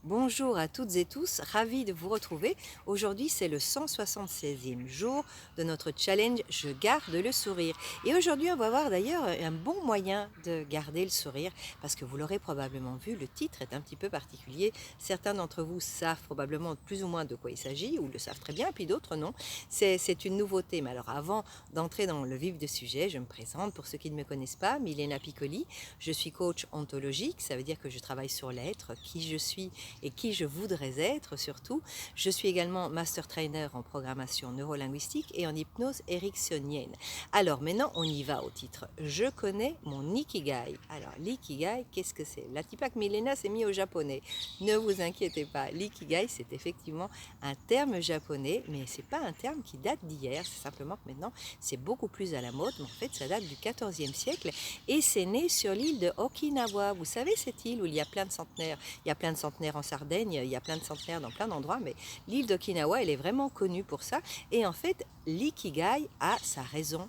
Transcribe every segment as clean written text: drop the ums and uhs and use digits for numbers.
Bonjour à toutes et tous, ravi de vous retrouver. Aujourd'hui, c'est le 176e jour de notre challenge Je garde le sourire. Et aujourd'hui, on va voir d'ailleurs un bon moyen de garder le sourire parce que vous l'aurez probablement vu, le titre est un petit peu particulier. Certains d'entre vous savent probablement plus ou moins de quoi il s'agit ou le savent très bien, puis d'autres non. C'est une nouveauté. Mais alors avant d'entrer dans le vif du sujet, je me présente pour ceux qui ne me connaissent pas, Milena Piccoli. Je suis coach ontologique, ça veut dire que je travaille sur l'être, qui je suis et qui je voudrais être surtout. Je suis également master trainer en programmation neurolinguistique et en hypnose ericksonienne. Alors maintenant, on y va au titre. Je connais mon Ikigai. Alors l'ikigai, qu'est-ce que c'est? La Tipak Milena s'est mis au japonais. Ne vous inquiétez pas, l'ikigai c'est effectivement un terme japonais, mais c'est pas un terme qui date d'hier, c'est simplement que maintenant c'est beaucoup plus à la mode, mais en fait ça date du 14e siècle et c'est né sur l'île de Okinawa. Vous savez cette île où il y a plein de centenaires? Il y a plein de centenaires en Sardaigne, il y a plein de centenaires dans plein d'endroits, mais l'île d'Okinawa, elle est vraiment connue pour ça. Et en fait, l'ikigai a sa raison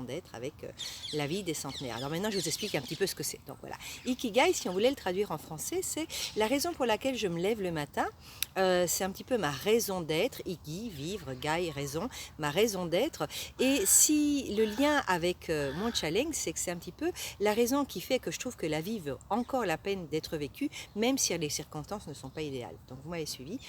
d'être avec la vie des centenaires. Alors maintenant, je vous explique un petit peu ce que c'est. Donc voilà, Ikigai, si on voulait le traduire en français, c'est la raison pour laquelle je me lève le matin. C'est un petit peu ma raison d'être, Iki, vivre, gai, raison, ma raison d'être. Et si le lien avec mon challenge, c'est que c'est un petit peu la raison qui fait que je trouve que la vie vaut encore la peine d'être vécue, même si les circonstances ne sont pas idéales. Donc vous m'avez suivi.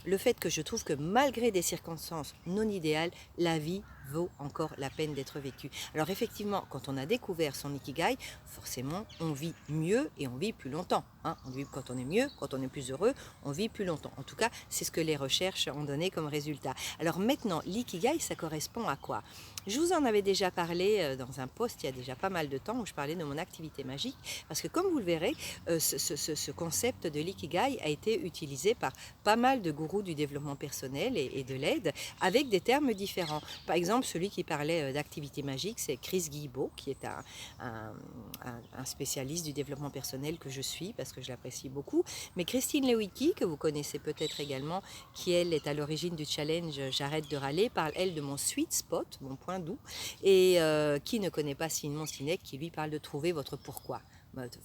Le fait que je trouve que malgré des circonstances non idéales, la vie vaut encore la peine d'être vécue. Alors effectivement, quand on a découvert son Ikigai, forcément, on vit mieux et on vit plus longtemps. On vit quand on est mieux, quand on est plus heureux, on vit plus longtemps. En tout cas, c'est ce que les recherches ont donné comme résultat. Alors maintenant, l'Ikigai, ça correspond à quoi? Je vous en avais déjà parlé dans un post il y a déjà pas mal de temps où je parlais de mon activité magique parce que comme vous le verrez, ce concept de l'ikigai a été utilisé par pas mal de gourous du développement personnel et de l'aide avec des termes différents. Par exemple, celui qui parlait d'activité magique, c'est Chris Guillebeau, qui est un spécialiste du développement personnel que je suis parce que je l'apprécie beaucoup. Mais Christine Lewicki, que vous connaissez peut-être également, qui elle est à l'origine du challenge J'arrête de râler, parle elle de mon sweet spot, mon point doux, et qui ne connaît pas Simon Sinek qui lui parle de trouver votre pourquoi.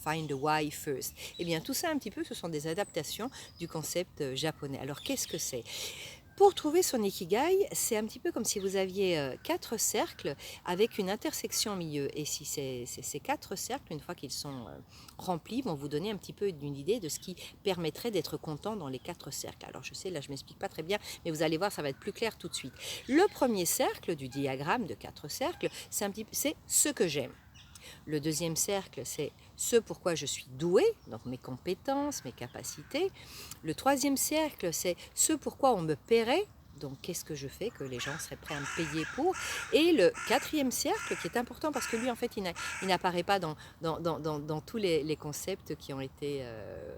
Find the why first. Eh bien, tout ça un petit peu, ce sont des adaptations du concept japonais. Alors, qu'est-ce que c'est? Pour trouver son ikigai, c'est un petit peu comme si vous aviez 4 cercles avec une intersection au milieu. Et si ces 4 cercles, une fois qu'ils sont remplis, vont vous donner un petit peu d'une idée de ce qui permettrait d'être content dans les 4 cercles. Alors je sais, là je ne m'explique pas très bien, mais vous allez voir, ça va être plus clair tout de suite. Le premier cercle du diagramme de 4 cercles, c'est ce que j'aime. Le deuxième cercle, c'est ce pourquoi je suis doué, donc mes compétences, mes capacités. Le troisième cercle, c'est ce pourquoi on me paierait, donc qu'est-ce que je fais que les gens seraient prêts à me payer pour. Et le quatrième cercle, qui est important parce que lui, en fait, il n'apparaît pas dans tous les concepts qui ont été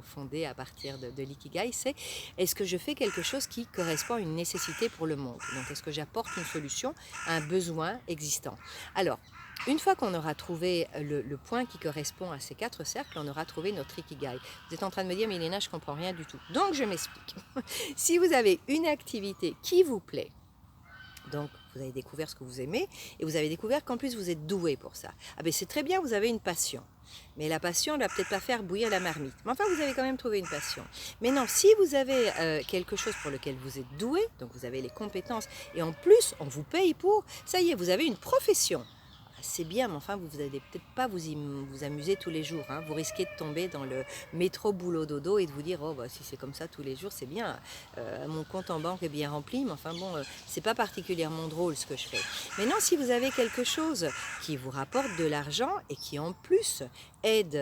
fondés à partir de l'ikigai, c'est est-ce que je fais quelque chose qui correspond à une nécessité pour le monde. Donc est-ce que j'apporte une solution à un besoin existant. Alors, une fois qu'on aura trouvé le point qui correspond à ces 4 cercles, on aura trouvé notre ikigai. Vous êtes en train de me dire, Milena, je ne comprends rien du tout. Donc, je m'explique. Si vous avez une activité qui vous plaît, donc vous avez découvert ce que vous aimez, et vous avez découvert qu'en plus vous êtes doué pour ça. Ah ben c'est très bien, vous avez une passion. Mais la passion ne va peut-être pas faire bouillir la marmite. Mais enfin, vous avez quand même trouvé une passion. Mais non, si vous avez quelque chose pour lequel vous êtes doué, donc vous avez les compétences, et en plus, on vous paye pour, ça y est, vous avez une profession. C'est bien, mais enfin, vous n'allez peut-être pas vous amuser tous les jours. Vous risquez de tomber dans le métro boulot dodo et de vous dire, oh, bah, si c'est comme ça tous les jours, c'est bien. Mon compte en banque est bien rempli, mais enfin bon, c'est pas particulièrement drôle ce que je fais. Maintenant, si vous avez quelque chose qui vous rapporte de l'argent et qui en plus aide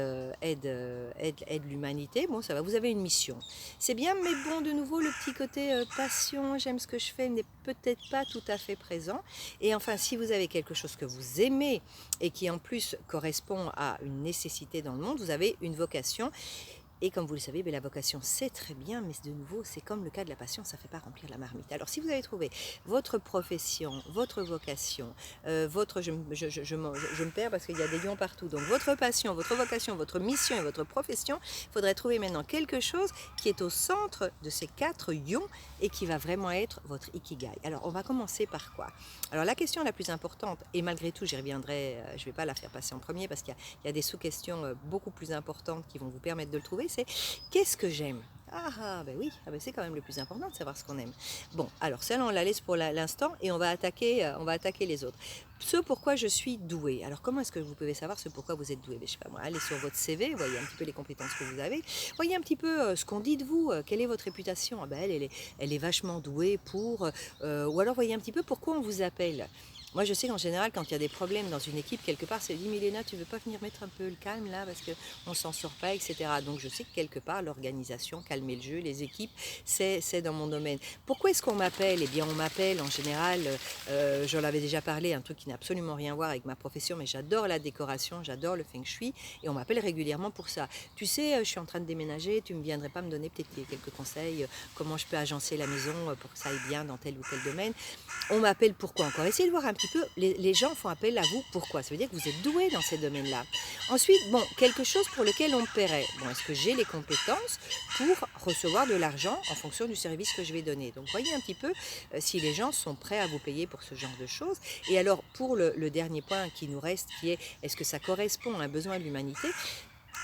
l'humanité, bon, ça va, vous avez une mission. C'est bien, mais bon, de nouveau, le petit côté passion, j'aime ce que je fais, n'est peut-être pas tout à fait présent. Et enfin, si vous avez quelque chose que vous aimez et qui en plus correspond à une nécessité dans le monde, vous avez une vocation. Et comme vous le savez, la vocation c'est très bien, mais de nouveau, c'est comme le cas de la passion, ça ne fait pas remplir la marmite. Alors si vous avez trouvé votre profession, votre vocation, je me perds parce qu'il y a des lions partout, donc votre passion, votre vocation, votre mission et votre profession, il faudrait trouver maintenant quelque chose qui est au centre de ces 4 ions et qui va vraiment être votre ikigai. Alors on va commencer par quoi? Alors la question la plus importante, et malgré tout j'y reviendrai, je ne vais pas la faire passer en premier parce qu'il y a des sous-questions beaucoup plus importantes qui vont vous permettre de le trouver, c'est qu'est-ce que j'aime? Ben oui, ben c'est quand même le plus important de savoir ce qu'on aime. Bon, alors celle-là, on la laisse pour l'instant et on va attaquer les autres. Ce pourquoi je suis douée. Alors comment est-ce que vous pouvez savoir ce pourquoi vous êtes doué? Ben, je sais pas moi, allez sur votre CV, voyez un petit peu les compétences que vous avez, voyez un petit peu ce qu'on dit de vous, quelle est votre réputation. Ah ben, elle est vachement douée pour... ou alors voyez un petit peu pourquoi on vous appelle. Moi, je sais qu'en général, quand il y a des problèmes dans une équipe, quelque part, c'est dit, Milena, tu veux pas venir mettre un peu le calme là, parce qu'on s'en sort pas, etc. Donc, je sais que quelque part, l'organisation, calmer le jeu, les équipes, c'est dans mon domaine. Pourquoi est-ce qu'on m'appelle? Eh bien, on m'appelle en général, j'en avais déjà parlé, un truc qui n'a absolument rien à voir avec ma profession, mais j'adore la décoration, j'adore le feng shui, et on m'appelle régulièrement pour ça. Tu sais, je suis en train de déménager, tu ne viendrais pas me donner peut-être quelques conseils, comment je peux agencer la maison pour que ça aille bien dans tel ou tel domaine? On m'appelle pourquoi encore? Essayez de voir un petit peu, les gens font appel à vous pourquoi? Ça veut dire que vous êtes doué dans ces domaines-là. Ensuite, bon, quelque chose pour lequel on me paierait. Bon, est-ce que j'ai les compétences pour recevoir de l'argent en fonction du service que je vais donner? Donc, voyez un petit peu si les gens sont prêts à vous payer pour ce genre de choses. Et alors, pour le dernier point qui nous reste, qui est est-ce que ça correspond à un besoin de l'humanité?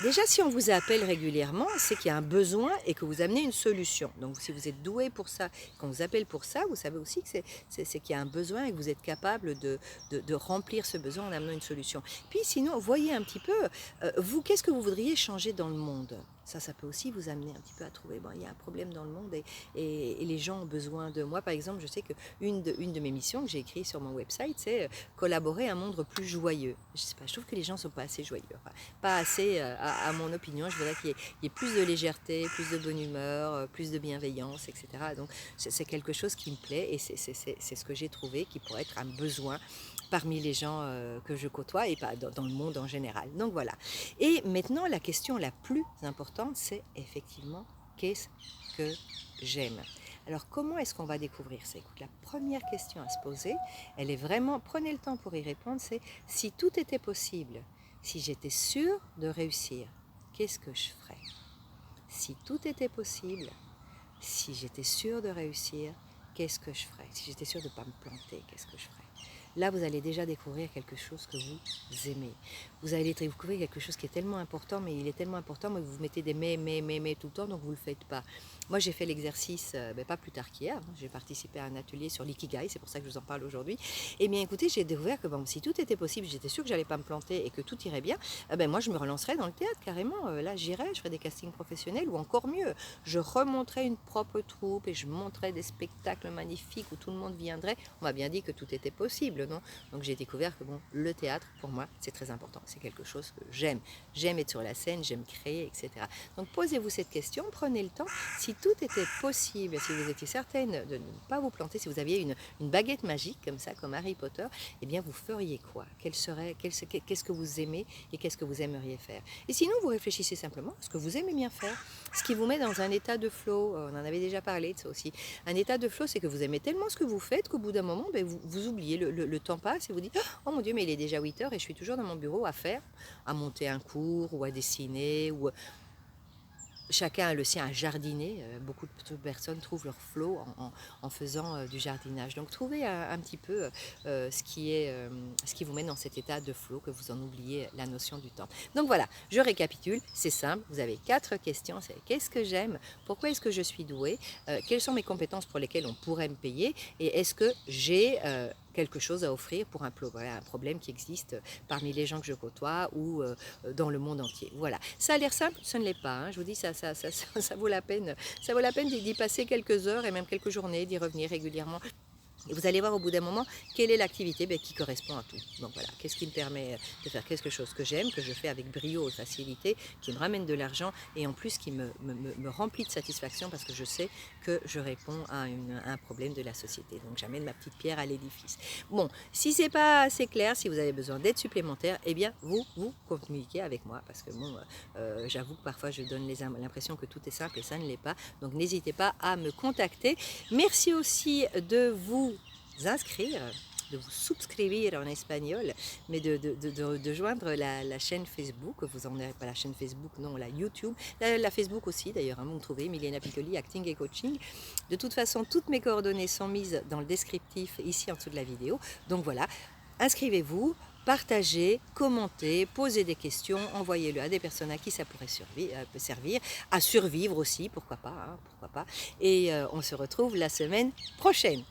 Déjà, si on vous appelle régulièrement, c'est qu'il y a un besoin et que vous amenez une solution. Donc, si vous êtes doué pour ça, qu'on vous appelle pour ça, vous savez aussi que c'est qu'il y a un besoin et que vous êtes capable de remplir ce besoin en amenant une solution. Puis sinon, voyez un petit peu, vous, qu'est-ce que vous voudriez changer dans le monde? Ça peut aussi vous amener un petit peu à trouver, bon, il y a un problème dans le monde et les gens ont besoin de moi. Par exemple, je sais qu'une de mes missions que j'ai écrite sur mon website, c'est collaborer à un monde plus joyeux. Je sais pas, je trouve que les gens ne sont pas assez joyeux, enfin, pas assez, à mon opinion. Je voudrais qu'il y ait plus de légèreté, plus de bonne humeur, plus de bienveillance, etc. Donc, c'est quelque chose qui me plaît et c'est ce que j'ai trouvé qui pourrait être un besoin parmi les gens que je côtoie et pas dans le monde en général. Donc voilà. Et maintenant, la question la plus importante, c'est effectivement qu'est-ce que j'aime? Alors comment est-ce qu'on va découvrir ça? Écoute, la première question à se poser, elle est vraiment, prenez le temps pour y répondre, c'est si tout était possible, si j'étais sûre de réussir, qu'est-ce que je ferais? Si tout était possible, si j'étais sûre de réussir, qu'est-ce que je ferais? Si j'étais sûre de ne pas me planter, qu'est-ce que je ferais? Là, vous allez déjà découvrir quelque chose que vous aimez. Vous allez découvrir quelque chose qui est tellement important, mais il est tellement important, mais vous mettez des mais tout le temps, donc vous ne le faites pas. Moi, j'ai fait l'exercice, pas plus tard qu'hier, hein, j'ai participé à un atelier sur l'ikigai, c'est pour ça que je vous en parle aujourd'hui. Eh bien, écoutez, j'ai découvert que bon, si tout était possible, j'étais sûre que j'allais pas me planter et que tout irait bien, moi, je me relancerais dans le théâtre carrément. Là, j'irais, je ferais des castings professionnels ou encore mieux, je remonterais une propre troupe et je monterais des spectacles magnifiques où tout le monde viendrait. On m'a bien dit que tout était possible, non? Donc j'ai découvert que bon, le théâtre, pour moi, c'est très important. C'est quelque chose que j'aime. J'aime être sur la scène, j'aime créer, etc. Donc posez-vous cette question, prenez le temps. Si tout était possible, si vous étiez certaine de ne pas vous planter, si vous aviez une baguette magique comme ça, comme Harry Potter, eh bien vous feriez quoi? Qu'est-ce que vous aimez et qu'est-ce que vous aimeriez faire? Et sinon, vous réfléchissez simplement à ce que vous aimez bien faire, ce qui vous met dans un état de flow. On en avait déjà parlé de ça aussi. Un état de flow, c'est que vous aimez tellement ce que vous faites qu'au bout d'un moment, vous oubliez, le temps passe et vous dites « Oh mon Dieu, mais il est déjà 8 heures et je suis toujours dans mon bureau à faire, à monter un cours ou à dessiner ou chacun a le sien à jardiner. Beaucoup de personnes trouvent leur flow en faisant du jardinage. Donc trouvez un petit peu ce qui vous met dans cet état de flow, que vous en oubliez la notion du temps. Donc voilà, je récapitule, c'est simple, vous avez 4 questions, c'est qu'est-ce que j'aime, pourquoi est-ce que je suis douée, quelles sont mes compétences pour lesquelles on pourrait me payer et est-ce que j'ai quelque chose à offrir pour un problème qui existe parmi les gens que je côtoie ou dans le monde entier. Voilà, ça a l'air simple, ce ne l'est pas, hein. Je vous dis, ça vaut la peine, d'y passer quelques heures et même quelques journées, d'y revenir régulièrement. Et vous allez voir au bout d'un moment quelle est l'activité qui correspond à tout. Donc voilà, qu'est-ce qui me permet de faire quelque chose que j'aime, que je fais avec brio et facilité, qui me ramène de l'argent et en plus qui me remplit de satisfaction parce que je sais que je réponds à un problème de la société. Donc j'amène ma petite pierre à l'édifice. Bon, si c'est pas assez clair, si vous avez besoin d'aide supplémentaire, eh bien vous communiquez avec moi parce que bon, j'avoue que parfois je donne l'impression que tout est simple et ça ne l'est pas. Donc n'hésitez pas à me contacter. Merci aussi de vous inscrire, de vous subscribir en espagnol, mais de joindre la chaîne Facebook. Vous en avez pas la chaîne Facebook, non, la YouTube, la Facebook aussi d'ailleurs, hein, vous me trouvez, Milena Piccoli, Acting et Coaching. De toute façon, toutes mes coordonnées sont mises dans le descriptif ici en dessous de la vidéo. Donc voilà, inscrivez-vous. partagez, commentez, posez des questions, envoyez-le à des personnes à qui ça pourrait peut servir, à survivre aussi, pourquoi pas, hein, pourquoi pas. Et on se retrouve la semaine prochaine.